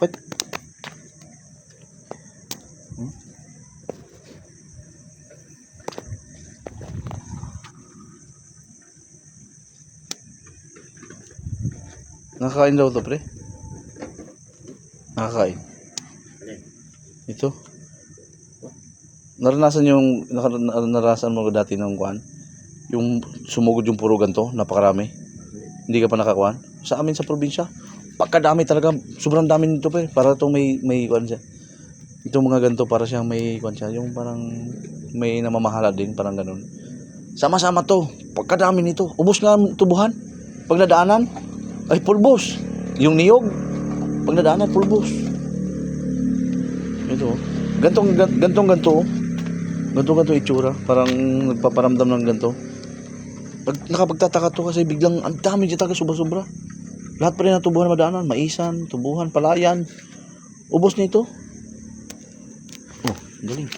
Bakit? Nakakain daw to, pre. Nakakain. Ito. Naranasan mo dati ng kuan? Yung sumugod yung puro ganto, napakarami. Hindi ka pa nakakuan? Sa amin sa probinsya, pagkadami talaga, sobrang dami nito, pre. Para itong may kuan siya. Itong mga ganto para siyang may kuan siya, yung parang may namamahala din, parang ganun. Sama-sama to, pagkadami nito. Ubos nga ang tubuhan. Pag nadaanan, ay pulbos. Yung niyog, pag nadaanan, pulbos. Ito, ganto itsura. Parang nagpaparamdam ng ganto. Nakapagtataka to kasi biglang ang dami siya talaga, sobra-sobra. Lahat pa rin ng tubuhan na madaanan, maisan, tubuhan, palayan. Ubos nito. Oh, galing.